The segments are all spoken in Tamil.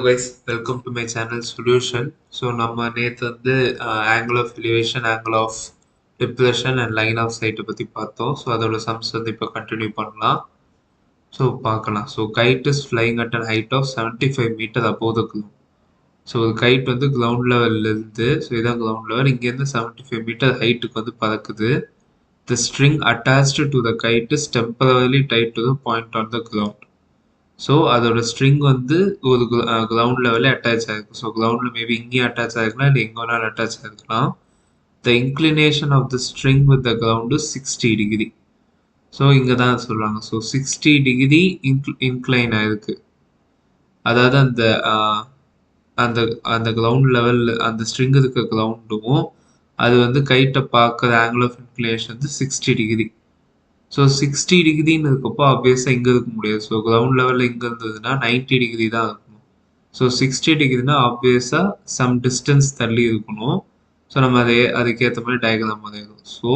guys, welcome to my channel Solution. So நம்ம நேத்து வந்து angle of elevation, angle of depression and line of sight பத்தி பார்த்தோம். ஸோ அதோட சம்ஸ் வந்து இப்போ கண்டினியூ பண்ணலாம். ஸோ பார்க்கலாம். So kite is flying at an height of 75 meter above the ground. So kite வந்து கிரவுண்ட் லெவல்ல இருந்து, ஸோ இதான் கிரவுண்ட் லெவல், இங்கேருந்து 75 மீட்டர் ஹைட்டுக்கு வந்து பறக்குது. The string attached to the kite is temporarily tied to the point on the ground. So அதோட ஸ்ட்ரிங் வந்து ஒரு கிரவுண்ட் லெவலில் அட்டாச் ஆகிருக்கும். ஸோ கிரவுண்டில் மேபி இங்கேயும் அட்டாச் ஆகிருக்கலாம், இல்லை எங்கே வேணாலும் அட்டாச் ஆகிருக்கலாம். The inclination of the string with the ground 60 degree. So இங்கே தான் சொல்கிறாங்க. ஸோ 60 டிகிரி இன்க்ளைன் ஆயிருக்கு. அதாவது அந்த அந்த அந்த கிரவுண்ட் லெவலில் அந்த ஸ்ட்ரிங் இருக்க கிரவுண்டும் அது வந்து கைட்டை பார்க்குற ஆங்கிள் ஆஃப் இன்க்ளினேஷன் வந்து 60 டிகிரி. ஸோ 60 டிகிரின்னு இருக்கப்போ ஆப்வியஸாக இங்கே இருக்க முடியாது. ஸோ கிரவுண்ட் லெவலில் இங்கே இருந்ததுன்னா 90 டிகிரி தான் இருக்கணும். ஸோ 60 டிகிரினா ஆப்வியஸாக சம் டிஸ்டன்ஸ் தள்ளி இருக்கணும். ஸோ நம்ம அதுக்கேற்ற மாதிரி டயக்ராம் வரையணும். ஸோ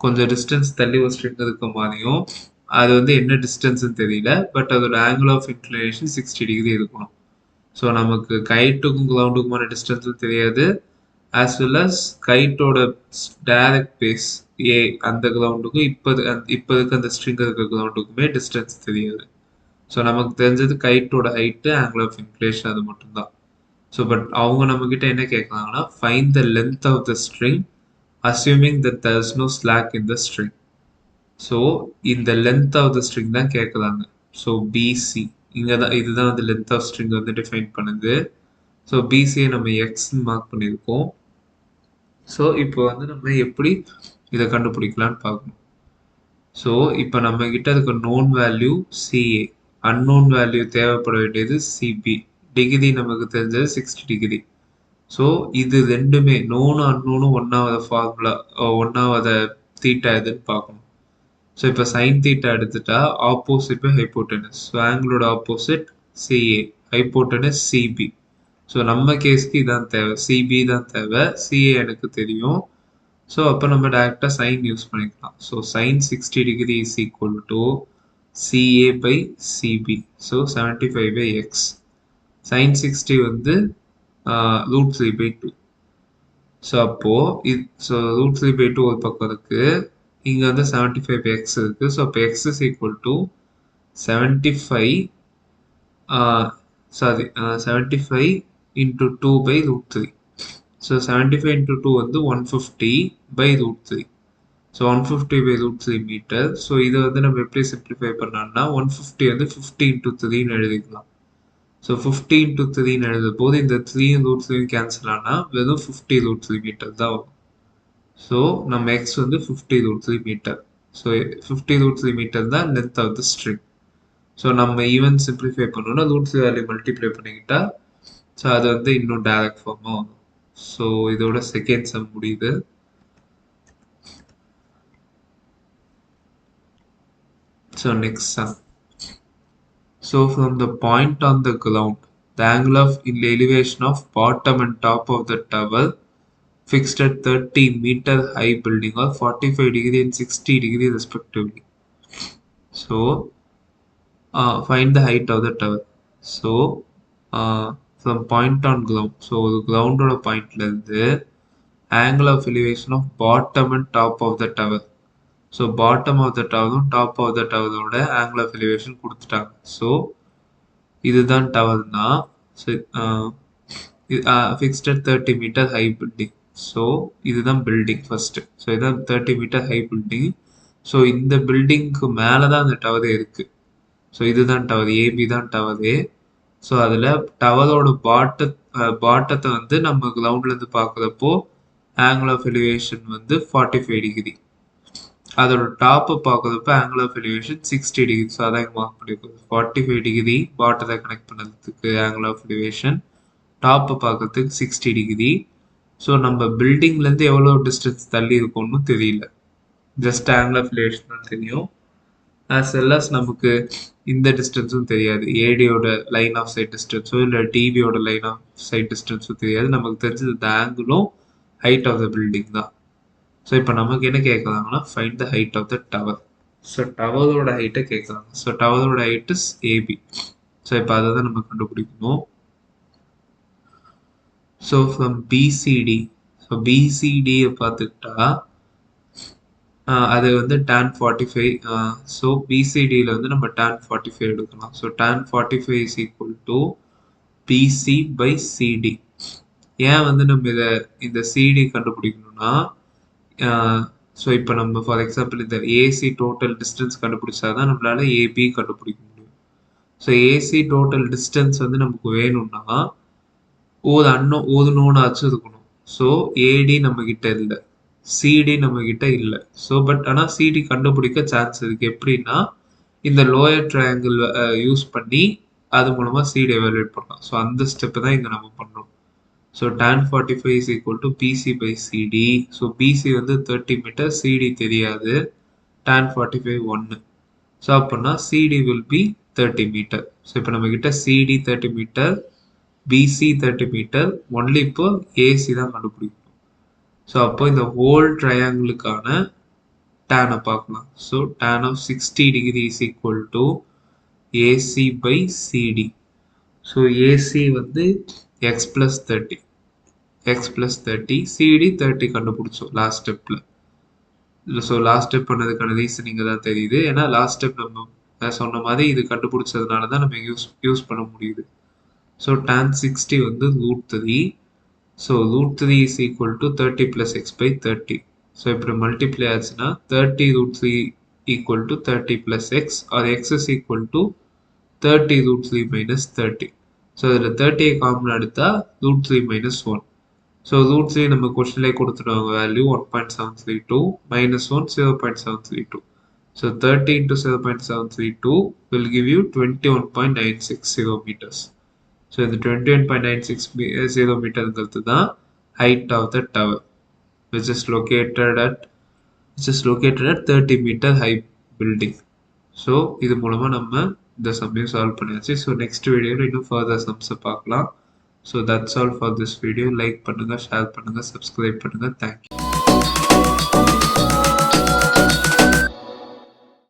கொஞ்சம் டிஸ்டன்ஸ் தள்ளி ஒரு ஸ்ட்ரிங் இருக்க மாதிரியும், அது வந்து என்ன டிஸ்டன்ஸ்ன்னு தெரியல, பட் அதோட ஆங்கிள் ஆஃப் இன்க்ளினேஷன் 60 டிகிரி இருக்கணும். ஸோ நமக்கு கைட்டுக்கும் கிரவுண்டுக்குமான டிஸ்டன்ஸும் தெரியாது, as well as கைட்டோட டைரக்ட் பேஸ் ஏ அந்த கிரவுண்டுக்கும் இப்போதுக்கு அந்த ஸ்ட்ரிங் இருக்கிற கிரவுண்டுக்குமே டிஸ்டன்ஸ் தெரியாது. ஸோ நமக்கு தெரிஞ்சது கைட்டோட ஹைட்டு, ஆங்கிள் ஆஃப் இன்க்ளினேஷன், அது மட்டும்தான். ஸோ பட் அவங்க நம்மக்கிட்ட என்ன கேட்குறாங்கன்னா, find the length of the string assuming that there is no slack in the string. So இந்த லென்த் ஆஃப் த ஸ்ட்ரிங் தான் கேட்குறாங்க. ஸோ பிசி இங்கே தான், இதுதான் வந்து லென்த் ஆஃப் ஸ்ட்ரிங் வந்து டிஃபைன் பண்ணுது. ஸோ பிசியை நம்ம எக்ஸ்ன்னு மார்க் பண்ணியிருக்கோம். ஸோ இப்போ வந்து நம்ம எப்படி இதை கண்டுபிடிக்கலான்னு பார்க்கணும். ஸோ இப்போ நம்ம கிட்ட அதுக்கு known value CA, unknown value தேவைப்பட வேண்டியது சிபி. டிகிரி நமக்கு தெரிஞ்சது 60 டிகிரி. ஸோ இது ரெண்டுமே நோனும் அன்னோனும் ஒன்றாவது ஃபார்முலா, ஒன்றாவது தீட்டா எதுன்னு பார்க்கணும். ஸோ இப்போ சைன் தீட்டா எடுத்துட்டா ஆப்போசிட் பை ஹைப்போட்டனஸ். ஸோ ஆங்கிளோட opposite CA, hypotenuse CB. So நம்ம கேஸ்க்கு இதான் தேவை, சிபி தான் தேவை, சிஏ எனக்கு தெரியும். ஸோ அப்போ நம்ம டேரெக்டாக சைன் யூஸ் பண்ணிக்கலாம். So sine 60 degree is equal to CA by CB. So 75 by x. Sine 60 வந்து √3/2. ஸோ அப்போது √3/2 ஒரு பக்கம் இருக்குது, இங்கே வந்து 75 பை எக்ஸ் இருக்குது. ஸோ அப்போ X is equal to 75 into 2 by √3. So 75 into 2 வந்து 150 by √3. So 150 by √3 meter. So இதை வந்து நம்ம எப்படி சிம்பிளிஃபை பண்ணோம்னா 150 வந்து 50 into 3ன்னு எழுதிக்கலாம். ஸோ 50 into 3ன்னு எழுதும் போது இந்த 3 √3 கேன்சல் ஆனால் வெறும் 50 √3 மீட்டர் தான் வரும். ஸோ நம்ம எக்ஸ் வந்து 50 √3 மீட்டர். ஸோ 50 √3 மீட்டர் தான் length of the string. So நம்ம ஈவன் சிம்பிளிஃபை பண்ணோம்னா √3 வேல்யூ மல்டிப்ளை பண்ணிக்கிட்டா ஸோ அது வந்து இன்னும் டைரக்ட் ஃபார்மாக வரும். ஸோ இதோட செகண்ட் சம் முடியுது. So next sum. So from the point on the ground, the angle of elevation of bottom and top of the tower fixed at 30 meter high building or 45 degree and 60 degree respectively. So find the height of the tower. So from point on ground, so ஒரு கிரவுண்டோட பாயிண்ட்லேருந்து angle of elevation of bottom and top of the tower. So bottom of the டவரும் டாப் ஆஃப் த டவரோட ஆங்கிள் ஆஃப் எலிவேஷன் கொடுத்துட்டாங்க. ஸோ இதுதான் டவர்னா fixed at 30 metre high building. So இதுதான் பில்டிங் ஃபர்ஸ்ட். ஸோ இதுதான் 30 மீட்டர் ஹை பில்டிங். ஸோ இந்த பில்டிங்க்கு மேலே தான் அந்த டவரே இருக்குது. ஸோ இதுதான் டவர், ஏபி தான் டவரே. ஸோ அதில் டவரோட பாட்டத்தை வந்து நம்ம கிரவுண்ட்லேருந்து பார்க்குறப்போ ஆங்கிள் ஆஃப் எலிவேஷன் வந்து 45 டிகிரி. அதோட டாப்பை பார்க்குறப்ப angle of elevation 60 degree. So அதான் இங்கே மார்க் பண்ணியிருக்கோம். 45 டிகிரி பாட்டத்தை கனெக்ட் பண்ணுறதுக்கு ஆங்கிள் ஆஃப் எலிவேஷன், டாப்பை பார்க்கறதுக்கு 60 டிகிரி. ஸோ நம்ம பில்டிங்லேருந்து எவ்வளோ டிஸ்டன்ஸ் தள்ளி இருக்கோம்னு தெரியல, ஜஸ்ட் ஆங்கிள் ஆஃப் எலிவேஷன் தான் தெரியும். ஆஸ் வெல் அஸ் நமக்கு இந்த டிஸ்டன்ஸும் தெரியாது, ஏடியோட லைன் ஆஃப் சைட் டிஸ்டன்ஸோ இல்லை டிபியோட லைன் ஆஃப் சைட் டிஸ்டன்ஸோ தெரியாது. நமக்கு தெரிஞ்சது இந்த ஆங்கிளும் ஹைட் ஆஃப் த பில்டிங் தான். ஸோ இப்போ நமக்கு என்ன கேட்குறாங்கன்னா find the height of the tower. So டவரோட ஹைட்டை கேட்குறாங்க. ஸோ டவரோட ஹைட் இஸ் ஏபி. ஸோ இப்போ அதை தான் நம்ம கண்டுபிடிக்கணும். ஸோ ஃப்ரம் பிசிடி, ஸோ பிசிடியை பார்த்துக்கிட்டா அது வந்து tan 45. ஸோ பிசிடியில் வந்து நம்ம tan 45 எடுக்கலாம். So tan 45 is equal to BC by CD. ஏன் வந்து நம்ம இந்த சிடி கண்டுபிடிக்கணும்னா, ஸோ இப்போ நம்ம ஃபார் எக்ஸாம்பிள் இந்த ஏசி டோட்டல் டிஸ்டன்ஸ் கண்டுபிடிச்சா தான் நம்மளால ஏபி கண்டுபிடிக்க முடியும். ஸோ ஏசி டோட்டல் டிஸ்டன்ஸ் வந்து நமக்கு வேணும்னா ஓது நோனாச்சும் இருக்கணும். ஸோ ஏடி நம்ம கிட்ட இல்லை, சிடி நம்ம கிட்ட இல்லை. ஸோ பட் ஆனால் சிடி கண்டுபிடிக்க சான்ஸ் இருக்கு. எப்படின்னா இந்த லோயர் ட்ரையாங்கிள் யூஸ் பண்ணி அது மூலமா சிடி எவாலுவேட் பண்ணலாம். ஸோ அந்த ஸ்டெப் தான் இங்கே நம்ம பண்ணணும். So tan 45 is equal to BC by CD. So BC வந்து 30 மீட்டர், சிடி தெரியாது. tan 45 1. ஸோ அப்படின்னா CD will be 30 metre. So இப்போ நம்ம கிட்ட CD 30 metre, BC 30 metre, only இப்போ ஏசி தான் கண்டுபிடிக்கணும். ஸோ அப்போ இந்த ஹோல் ட்ரையாங்கிளுக்கான டேனை பார்க்கலாம். So tan of 60 degree is equal to AC by CD. So AC வந்து x plus 30, x plus 30, CD 30 கண்டுபிடிச்சோம் லாஸ்ட் ஸ்டெப்பில். ஸோ லாஸ்ட் ஸ்டெப் பண்ணதுக்கான ரீசன் இங்கே தான் தெரியுது. ஏன்னா லாஸ்ட் ஸ்டெப் நம்ம சொன்ன மாதிரி இது கண்டுபிடிச்சதுனால தான் நம்ம யூஸ் பண்ண முடியுது. ஸோ tan 60 வந்து √3. So √3 is equal to 30 plus x by 30. So இப்படி மல்டிப்ளை ஆச்சுன்னா 30 √3 equal to 30 plus x, or x is equal to 30 √3 minus 30. So இதில் 30 காமன் எடுத்தா √3 minus 1. ஸோ √3 நம்ம கொஸ்டின்லேயே கொடுத்துருவாங்க value 1.732 minus 1 0.732. So 30 into 0.732 will give you 21.960 meters. So இந்த 21.960 மீட்டருங்கிறது தான் height of the tower, which is located at 30 meter high building. So இது மூலமாக நம்ம இந்த சம்மையும் சால்வ் பண்ணியாச்சு. ஸோ நெக்ஸ்ட் வீடியோவில் இன்னும் ஃபர்தர் சம்ஸை பார்க்கலாம். So that's all for this video. Like பண்ணுங்கள், ஷேர் பண்ணுங்கள், சப்ஸ்கிரைப் பண்ணுங்கள். தேங்க்யூ.